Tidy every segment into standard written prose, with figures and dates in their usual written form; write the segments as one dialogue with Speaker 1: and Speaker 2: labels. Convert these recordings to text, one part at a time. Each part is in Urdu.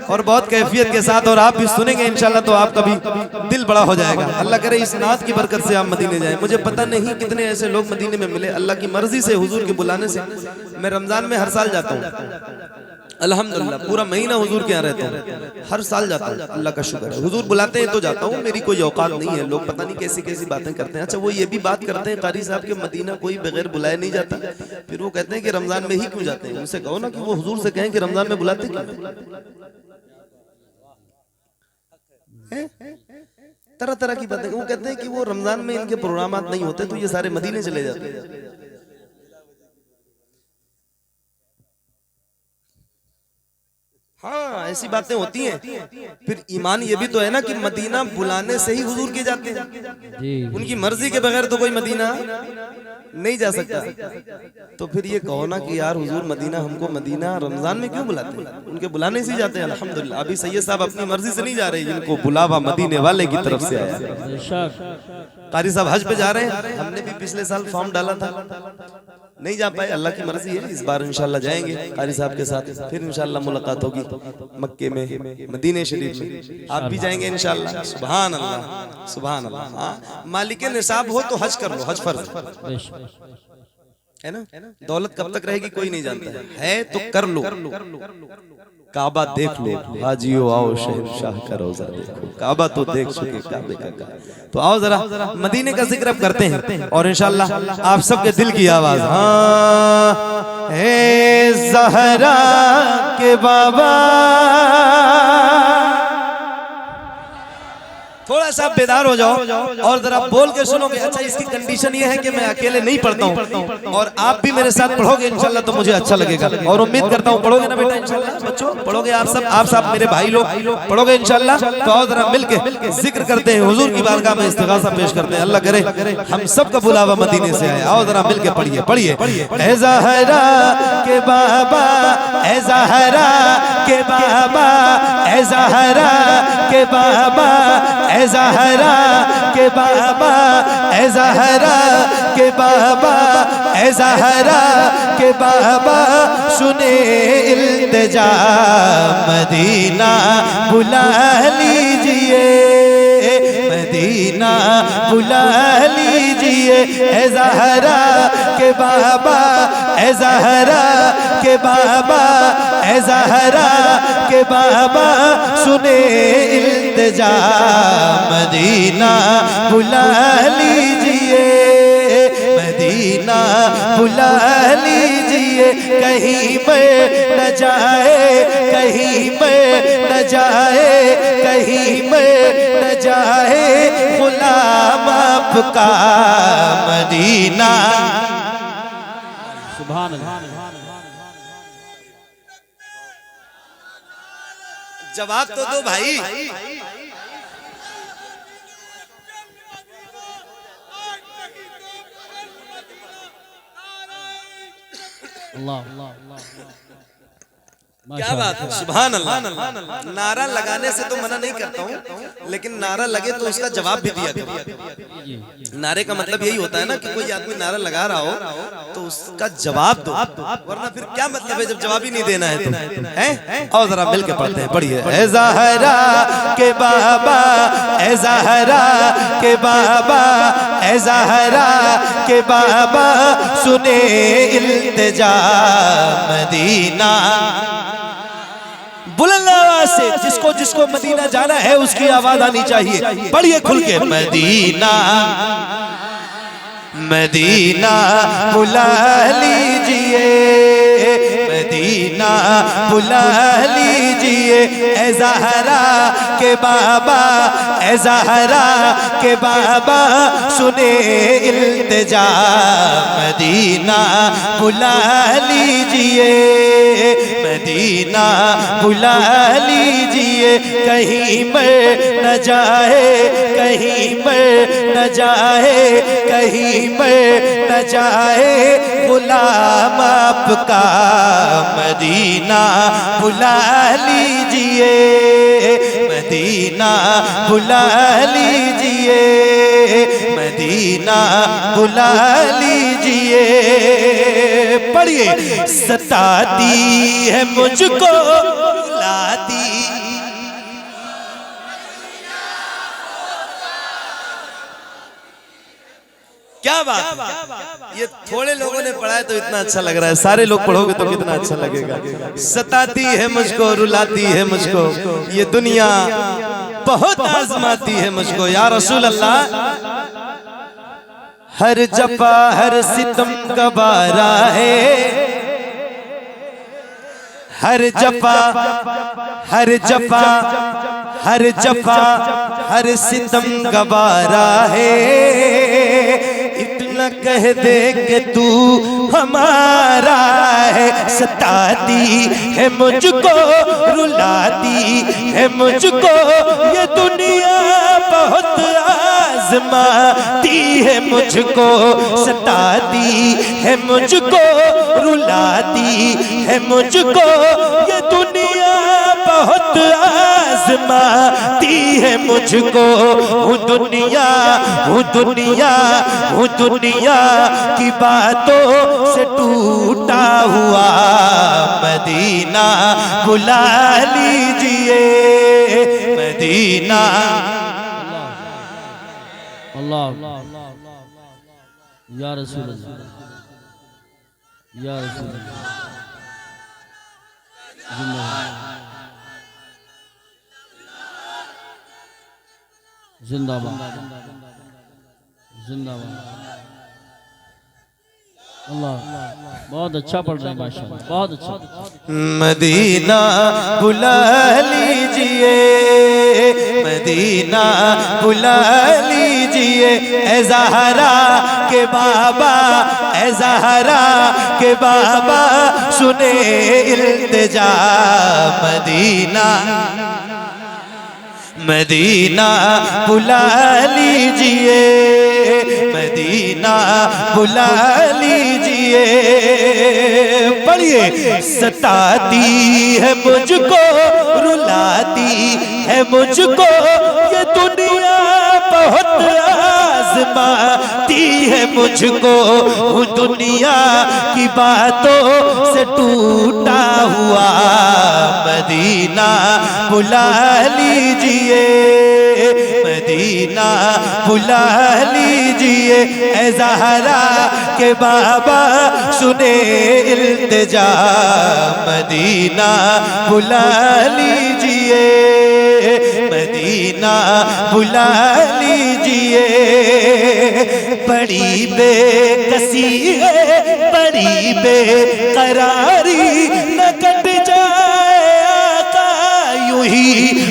Speaker 1: اور بہت کیفیت کے ساتھ، اور آپ بھی سنیں گے انشاءاللہ تو آپ کا بھی دل بڑا ہو جائے گا۔ اللہ کرے اس نعت کی برکت سے آپ مدینے جائیں۔ مجھے پتہ نہیں کتنے ایسے لوگ مدینے میں ملے، اللہ کی مرضی سے، حضور کے بلانے سے۔ میں رمضان میں ہر سال جاتا ہوں، الحمدللہ پورا مہینہ حضور کے یہاں رہتا ہوں، ہر سال جاتا ہوں، اللہ کا شکر ہے۔ حضور بلاتے ہیں تو جاتا ہوں، میری کوئی اوقات نہیں ہے۔ لوگ پتہ نہیں کیسی کیسی باتیں کرتے ہیں۔ اچھا وہ یہ بھی بات کرتے ہیں قاری صاحب کہ مدینہ کوئی بغیر بلائے نہیں جاتا، پھر وہ کہتے ہیں کہ رمضان میں ہی کیوں جاتے ہیں؟ ان سے کہو نا کہ وہ حضور سے کہیں کہ رمضان میں بلاتے کیوں؟ طرح طرح کی باتیں، وہ کہتے ہیں کہ وہ رمضان میں ان کے پروگرامات نہیں ہوتے تو یہ سارے مدینے چلے جاتے ہیں۔ ہاں ایسی باتیں ہوتی ہیں۔ پھر ایمان یہ بھی تو ہے نا کہ مدینہ بلانے سے ہی حضور کے جاتے ہیں، ان کی مرضی کے بغیر تو کوئی مدینہ نہیں جا سکتا۔ تو پھر یہ کہو نا کہ یار حضور مدینہ، ہم کو مدینہ رمضان میں کیوں بلاتے ہیں؟ ان کے بلانے سے ہی جاتے ہیں الحمدللہ۔ ابھی سید صاحب اپنی مرضی سے نہیں جا رہے، جن کو بلاوا مدینے والے کی طرف سے آیا۔ قاری صاحب حج پہ جا رہے ہیں، ہم نے بھی پچھلے سال فارم ڈالا تھا، نہیں جا پائے، اللہ کی مرضی ہے۔ اس بار انشاءاللہ جائیں گے قاری صاحب کے ساتھ، پھر انشاءاللہ ملاقات ہوگی مکے میں، مدینہ شریف میں۔ آپ بھی جائیں گے انشاءاللہ۔ سبحان اللہ سبحان اللہ۔ ہاں مالک نصاب ہو تو حج کر لو، حج فرض ہے نا۔ دولت کب تک رہے گی کوئی نہیں جانتا ہے تو کر لو۔ کعبہ دیکھ لو، حاجیو آؤ شہنشاہ کا روزہ دیکھو، کعبہ تو دیکھ چکے کعبے کا کعبہ۔ تو آؤ ذرا مدینے کا ذکر اب کرتے ہیں، اور انشاءاللہ آپ سب کے دل کی آواز، ہاں اے زہرا کے بابا، تھوڑا سا بیدار ہو جاؤ اور ذرا بول کے سنو گے۔ اچھا اس کی کنڈیشن یہ ہے کہ میں اکیلے نہیں پڑھتا ہوں، اور آپ بھی میرے ساتھ پڑھو گے انشاءاللہ تو مجھے اچھا لگے گا، اور امید کرتا ہوں پڑھو گے نا بیٹا انشاءاللہ، بچوں پڑھو گے آپ سب میرے بھائی لوگ پڑھو گے انشاءاللہ۔ تو آؤ ذرا مل کے ذکر کرتے ہیں، حضور کی بارگاہ میں استغاثہ پیش کرتے ہیں، اللہ کرے ہم سب کا بلاوا مدینے سے آئے۔ آؤ ذرا مل کے پڑھیے۔ اے زہرا کے بابا، اے زہرا کے بابا، اے زہرا کے بابا، اے زہرا کے بابا، اے زہرا کے بابا، اے زہرا کے بابا، سنے التجا مدینہ بلا لیجئے، مدینہ بلا لیجئے۔ اے زہرا کے بابا، اے زہرا کے بابا، اے زہرا کے بابا، سنے التجا مدینہ بلا لیجئے، مدینہ بلا لیجئے۔ کہیں میں نہ جائے، کہیں میں نہ جائے، کہیں میں نہ جائے غلام آپ کا مدینہ۔
Speaker 2: سبحان اللہ۔
Speaker 1: جواب تو دو بھائی۔ کیا بات ہے، سبحان اللہ۔ نعرہ لگانے سے تو منع نہیں کرتا ہوں، لیکن نعرہ لگے تو اس کا جواب بھی دیا کرو۔ نعرے کا مطلب یہی ہوتا ہے نا کہ کوئی آدمی نعرہ لگا رہا ہو تو اس کا جواب دو، ورنہ پھر کیا مطلب ہے جب جواب ہی نہیں دینا ہے تو۔ اور ذرا مل کے پڑھتے ہیں، پڑھیے۔ اے زہرا کے بابا، اے زہرا کے بابا، اے زہرا کے بابا، سنے التجا مدینہ۔ بلند آواز سے جس کو مدینہ جانا ہے اس کی آواز آنی چاہیے، پڑھیے کھل کے۔ مدینہ مدینہ بلا لیجئے، مدینہ بلا لیجئے۔ اے زہرا کے بابا، اے زہرا کے بابا، سنے التجا مدینہ بلا لیجئے، مدینہ بلا لیجئے۔ کہیں میں نہ جائے، کہیں میں نہ جائے، کہیں میں نہ جائے غلام آپ کا مدینہ بلا لیجئے، مدینہ بلا لیجئے، مدینہ بلا لیجئے۔ پڑھیے۔ ستاتی ہے مجھ کو، رلاتی بات ہے، یہ تھوڑے لوگوں نے پڑھا ہے تو اتنا اچھا لگ رہا ہے، سارے لوگ پڑھو گے تو کتنا اچھا لگے گا۔ ستاتی ہے مجھ کو، رلاتی ہے مجھ کو یہ دنیا، بہت آزماتی ہے مجھ کو یا رسول اللہ۔ ہر جفا ہر ستم گوارا ہے، ہر جفا ہر جفا ہر جفا ہر ستم گوارا ہے، اتنا کہہ دے کہ تو ہمارا ہے۔ ستاتی ہے مجھ کو، رلاتی ہے مجھ کو یہ دنیا، بہت آزماتی ہے مجھ کو، ستاتی ہے مجھ کو، رلاتی ہے مجھ کو یہ دنیا، بہت آزماتی ہے مجھ کو۔ ہوں دنیا ہوں دنیا ہوں دنیا کی باتوں سے ٹوٹا ہوا، مدینہ بلا لیجئے مدینہ۔
Speaker 2: اللہ یا رسول اللہ یا رسول اللہ، زندہ باد زندہ باد۔ اللہ بہت اچھا پڑھ رہے ہیں ماشاءاللہ، بہت اچھا۔
Speaker 1: مدینہ بلا لیجئے مدینہ بلا لیجئے، اے زہرا کے بابا اے زہرا کے بابا سنے التجا، مدینہ مدینہ بلا لیجئے مدینہ بلا لیجئے۔ پڑھیے، ستاتی ہے مجھ کو، رلاتی ہے مجھ کو یہ دنیا، بہت آزماتی ہے مجھ کو۔ ہوں دنیا کی باتوں سے ٹوٹا ہوا، مدینہ بلا لیجئے مدینہ بلا لیجئے، اے زہرا کے بابا سنے التجا، مدینہ بلا لیجئے مدینہ بلا لیجئے۔ بڑی بے کسی ہے بڑی بے قراری، نہ کٹ جائے آقا یوں ہی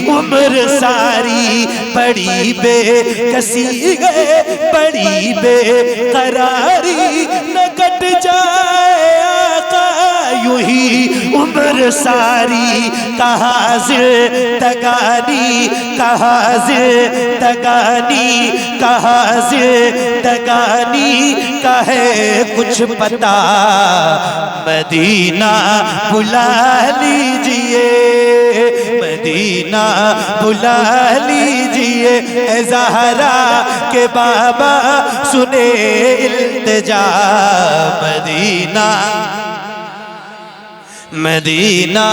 Speaker 1: عمر ساری، بڑی بے کسی ہے بڑی بے قراری، نہ کٹ جائے آقا یوں ہی عمر ساری۔ کہاں زندگانی کہاں زندگانی کہاں زندگانی کا ہے کچھ پتا، مدینہ بلا لیجئے مدینہ بلا لیجئے، اے زہرا کے بابا سنے التجا، مدینہ مدینہ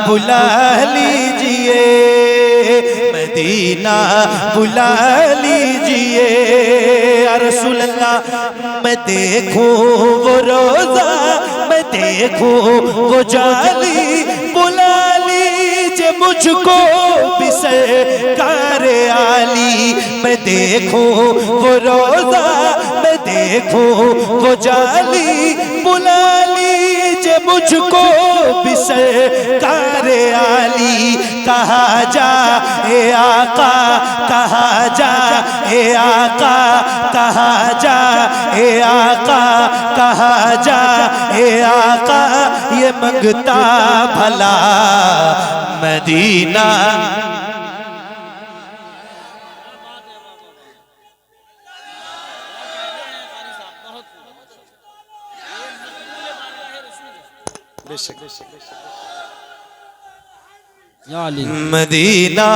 Speaker 1: بلا لیجئے مدینہ بلا لیجئے۔ یا رسول اللہ، میں دیکھوں وہ روزہ میں دیکھوں وہ جالی، بلا لیجئے مجھ کو بھی سرکار عالی۔ میں دیکھوں وہ روزہ میں دیکھوں وہ جالی، بلا لیجئے مجھ کو بھی سرکار عالی۔ کہا جا اے آقا کہا جا اے آقا کہا جا اے آقا کہا جا اے آقا، یہ منگتا بھلا مدینہ۔ مدینہ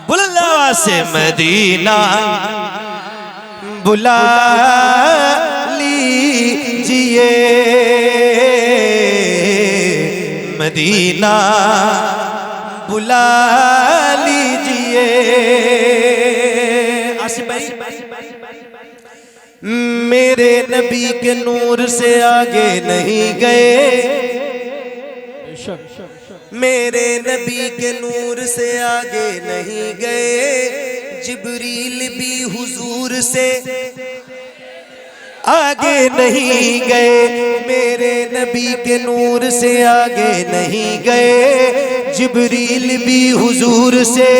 Speaker 1: بلا سے مدینہ بلا لیجئے مدینہ بلا لیجئے۔ آصف بھائی میرے نبی کے نور سے آگے نہیں گئے، میرے نبی کے نور سے آگے نہیں گئے، جبریل بھی حضور سے آگے نہیں گئے، میرے نبی کے نور سے آگے نہیں گئے، جبریل بھی حضور سے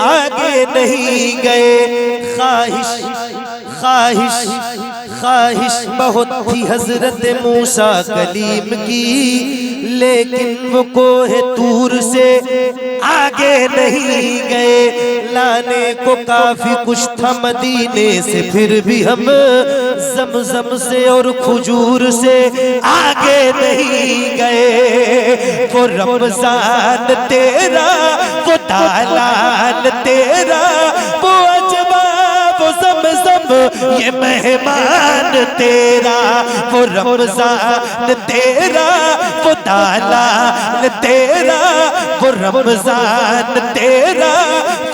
Speaker 1: آگے نہیں گئے۔ خواہش خواہش خواہش بہت تھی حضرت موسیٰ کلیم کی، لیکن وہ کوہ طور سے آگے نہیں گئے، لانے کو کافی کچھ تھا مدینے سے، پھر بھی ہم زمزم سے اور کھجور سے آگے نہیں گئے۔ وہ رمضان تیرا، وہ دالان تیرا، وہ عجبہ وہ زمزم یہ مہمان تیرا، وہ رمضان تیرا، وہ دالان تیرا، وہ رمضان تیرا،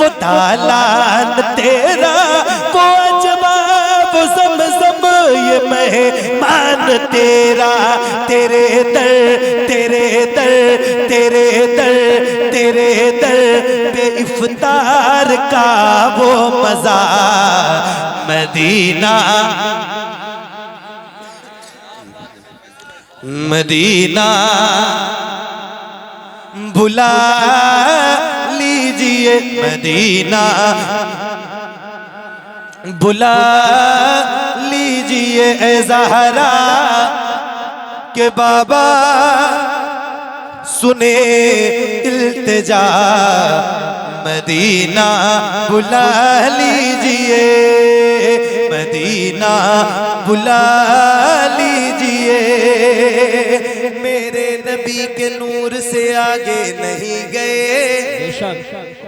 Speaker 1: وہ دالان تیرا، وہ عجبہ وہ زمزم یہ مہمان تیرا، تیرے در تیرے در تیرے در تیرے در پہ افطار کا وہ مزہ مدینہ مدینہ بلا لیجئے، مدینہ بلا لیجئے اے زہرا کہ بابا سنے التجا، مدینہ بلا لیجئے، مدینہ بلا لیجئے، میرے نبی کے نور سے آگے نہیں گئے۔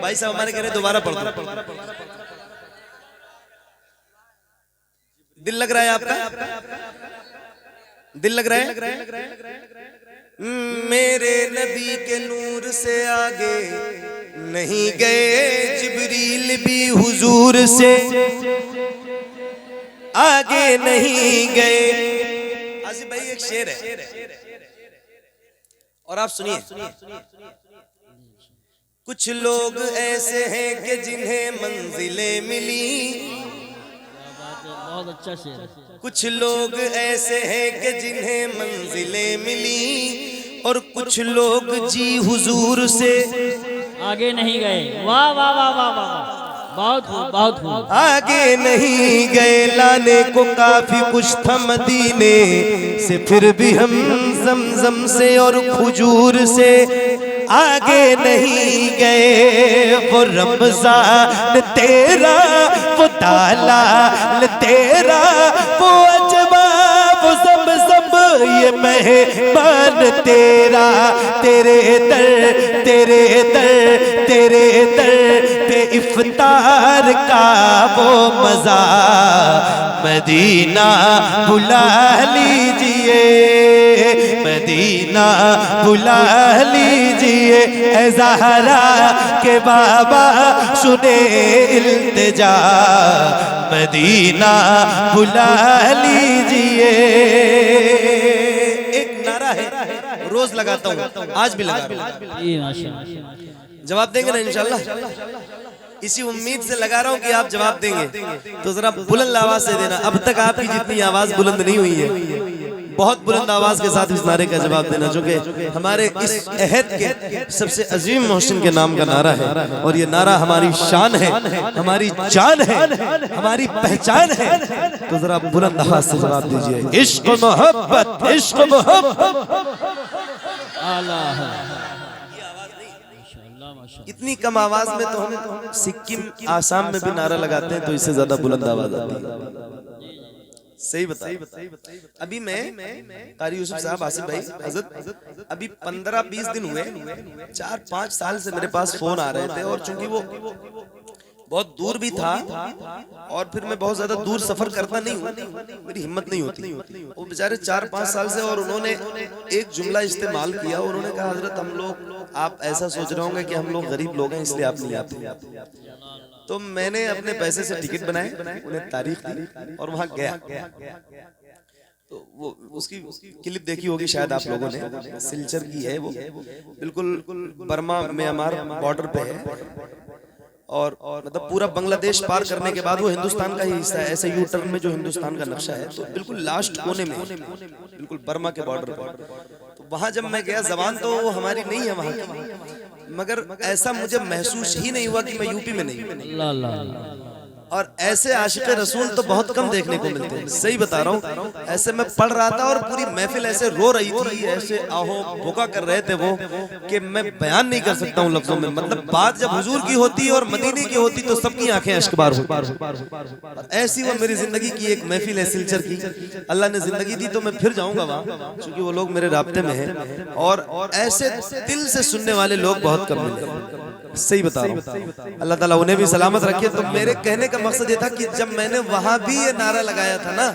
Speaker 1: بھائی صاحب ہمارے کہہ رہے دوبارہ پڑھ دو، دل لگ رہا ہے آپ کا؟ دل لگ رہا ہے؟ میرے نبی کے نور سے آگے نہیں گئے، جبریل بھی حضور سے آگے نہیں گئے۔ آصف بھائی ایک شعر ہے اور آپ سنیے، کچھ لوگ ایسے ہیں کہ جنہیں منزلیں ملی،
Speaker 2: بہت اچھا شعر،
Speaker 1: کچھ لوگ ایسے ہیں کہ جنہیں منزلیں ملی، اور کچھ لوگ جی حضور سے
Speaker 2: آگے نہیں گئے۔ واہ واہ واہ واہ واہ، بہت خوب بہت خوب،
Speaker 1: آگے نہیں گئے، لانے کو کافی کچھ تھا مدینے سے، پھر بھی ہم زمزم سے اور کھجور سے آگے نہیں گئے۔ وہ رمضان تیرا، وہ دالان تیرا، وہ عجبہ وہ زمزم یہ مہمان تیرا، تیرے در تیرے در تیرے در پہ افطار کا وہ مزہ مدینہ بلا لیجئے، مدینہ بلا لیجئے اے زہرا کہ بابا سنے التجا، مدینہ بلا لیجئے۔ ایک نعرہ ہے روز لگاتا ہوں، آج بھی لگا رہا ہوں، جواب دیں گے نا انشاءاللہ؟ اسی امید سے لگا رہا ہوں کہ آپ جواب دیں گے، تو ذرا بلند آواز سے دینا۔ اب تک آپ کی جتنی آواز بلند نہیں ہوئی ہے، بہت بلند آواز کے ساتھ اس نعرے کا جواب دینا، جو کہ ہمارے اس عہد کے سب سے عظیم محسن کے نام کا نعرہ ہے، اور یہ نعرہ ہماری شان ہے، ہماری جان ہے، ہماری پہچان ہے، تو ذرا بلند آواز سے جواب دیجئے۔ عشق و محبت، عشق و محبت، اتنی کم آواز میں تو ہم سکم آسام میں بھی نعرہ لگاتے ہیں تو اس سے زیادہ بلند آواز آتی ہے۔ صحیح بتائیں، ابھی میں قاری یوسف صاحب، آصف بھائی، حضرت ابھی 15-20 دن ہوئے، 4-5 سال سے میرے پاس فون آ رہے تھے، اور چونکہ وہ بہت دور بھی تھا اور پھر میں بہت زیادہ دور سفر کرتا نہیں ہوں، میری ہمت نہیں ہوتی، وہ بیچارے 4-5 سال سے، اور انہوں نے ایک جملہ استعمال کیا، انہوں نے کہا حضرت ہم لوگ، آپ ایسا سوچ رہے ہوں گے کہ ہم لوگ غریب لوگ ہیں اس لیے آپ نہیں آتے، تو میں نے اپنے پیسے سے ٹکٹ بنائے، انہیں تاریخ دی اور وہاں گیا. تو وہ اس کی کلپ دیکھی ہوگی شاید آپ لوگوں نے، سلچر کی ہے وہ، بالکل برما میانمار بارڈر پہ ہے، اور مطلب پورا بنگلہ دیش پار کرنے کے بعد وہ ہندوستان کا ہی حصہ ہے، ایسے یو ٹرن میں جو ہندوستان کا نقشہ ہے تو بالکل لاسٹ کونے میں، بالکل برما کے بارڈر پر. تو وہاں جب میں گیا، زبان تو ہماری نہیں ہے وہاں کی، مگر ایسا مجھے محسوس ہی نہیں ہوا کہ میں یو پی میں نہیں ہوں.
Speaker 2: اللہ اللہ.
Speaker 1: اور ایسے عاشق رسول تو بہت کم دیکھنے کو ملتے ہیں، صحیح بتا رہا ہوں. ایسے میں پڑھ رہا تھا اور پوری محفل ایسے رو رہی تھی، ایسے آہو بھوکا کر رہے تھے وہ، کہ میں بیان نہیں کر سکتا ہوں لفظوں میں. مطلب بات جب حضور کی ہوتی اور مدینے کی ہوتی تو سب کی آنکھیں اشک بار ہوتی. ایسی وہ میری زندگی کی ایک محفل ہے سلچر کی. اللہ نے زندگی دی تو میں پھر جاؤں گا وہاں، کیونکہ وہ لوگ میرے رابطے میں ہیں، اور ایسے دل سے سننے والے لوگ بہت کم ملے. صحیح بتا رہا ہوں. اللہ تعالیٰ انہیں بھی سلامت رکھے. تو میرے کہنے کا مقصد یہ تھا کہ جب میں نے وہاں بھی یہ نعرہ لگایا تھا نا،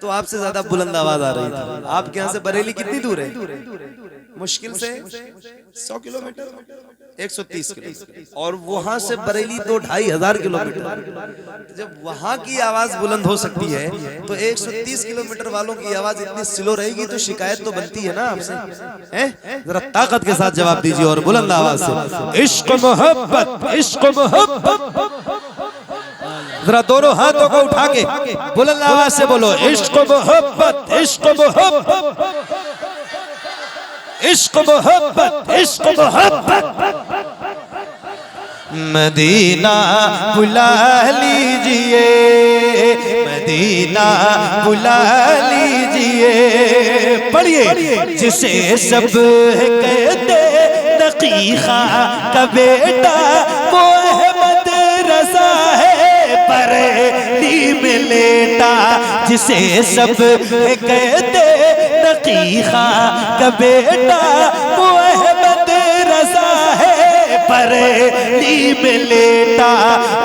Speaker 1: تو آپ سے زیادہ بلند آواز آ رہی تھی. آپ کے یہاں سے بریلی کتنی دور ہے؟ مشکل سے 100 کلومیٹر، 130 کلومیٹر، اور وہاں سے بریلی تو 2500 کلومیٹر. جب وہاں کی آواز بلند ہو سکتی ہے تو 130 کلومیٹر والوں کی آواز اتنی سلو رہے گی تو شکایت تو بنتی ہے نا آپ سے. ذرا طاقت کے ساتھ جواب دیجیے اور بلند آواز سے، عشق محبت، عشق محبت. ذرا دونوں ہاتھوں کو اٹھا کے بلند آواز سے بولو، عشق محبت، عشق محبت، عشق محبت، عشق محبت. مدینہ بلا لیجئے، مدینہ بلا لیجئے. پڑھیے، جسے سب کہتے نقی خاں کا بیٹا وہ احمد رضا ہے بریلی میں لیٹا. جسے سب کہتے نقی خاں کا بیٹا وہ احمد رضا ہے بریلی میں لیٹا.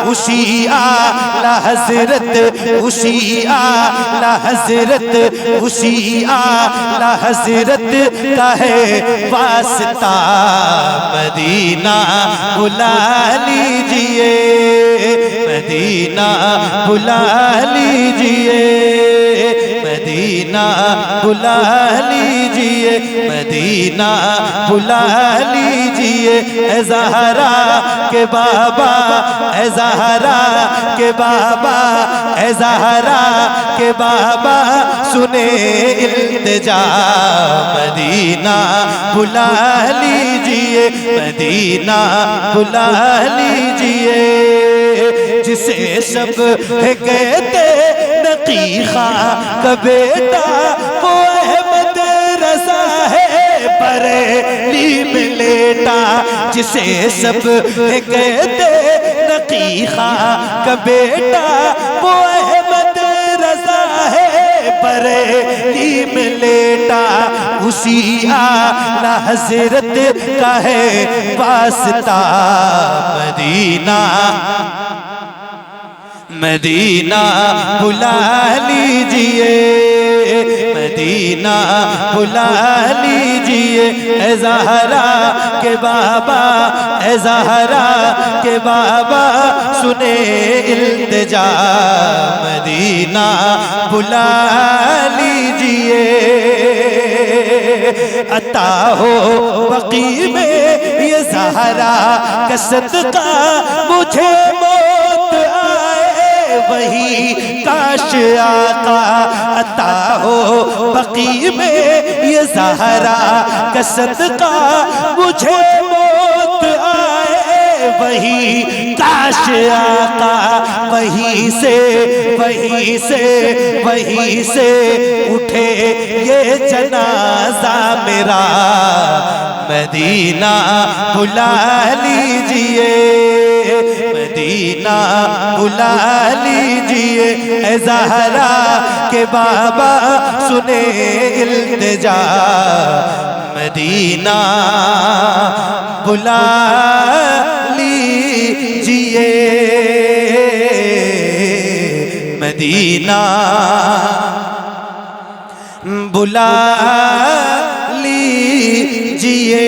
Speaker 1: اسی اعلی حضرت، اسی اعلی حضرت، اسی اعلی حضرت کا ہے واسطہ. مدینہ بلا لیجئے، مدینہ بلا لیجئے، مدینہ بلا لیجئے، مدینہ بلا لیجئے. اے زہرا کے بابا، اے زہرا کے بابا، اے زہرا کے بابا سنے التجا. مدینہ بلا لیجئے، مدینہ بلا لیجئے. جسے سب کہتے نقی خاں کا بیٹا وہ احمد رضا ہے بریلی میں لیٹا. جسے سب کہتے نقی خاں کا بیٹا وہ احمد رضا ہے بریلی میں لیٹا. اسی اعلی حضرت کا ہے واسطہ. مدینہ مدینہ بلا لیجئے، مدینہ بلا لیجئے. اے زہرا کے بابا، اے زہرا کے بابا سنے التجا. مدینہ بلا لیجئے. عطا ہو بقی میں یہ زہرا کا صدقہ، مجھے موت آئے وہی کاش آقا. عطا ہو بقی میں یہ زہرا کا صدقہ، مجھے موت آئے وہی کاش آقا. وہیں سے وہیں سے وہیں سے اٹھے یہ جنازہ میرا. مدینہ بلا لیجئے، مدینہ بلا لیجئے. اے زہرا کے بابا سنے التجا. مدینہ بلا لیجئے، مدینہ بلا لیجئے.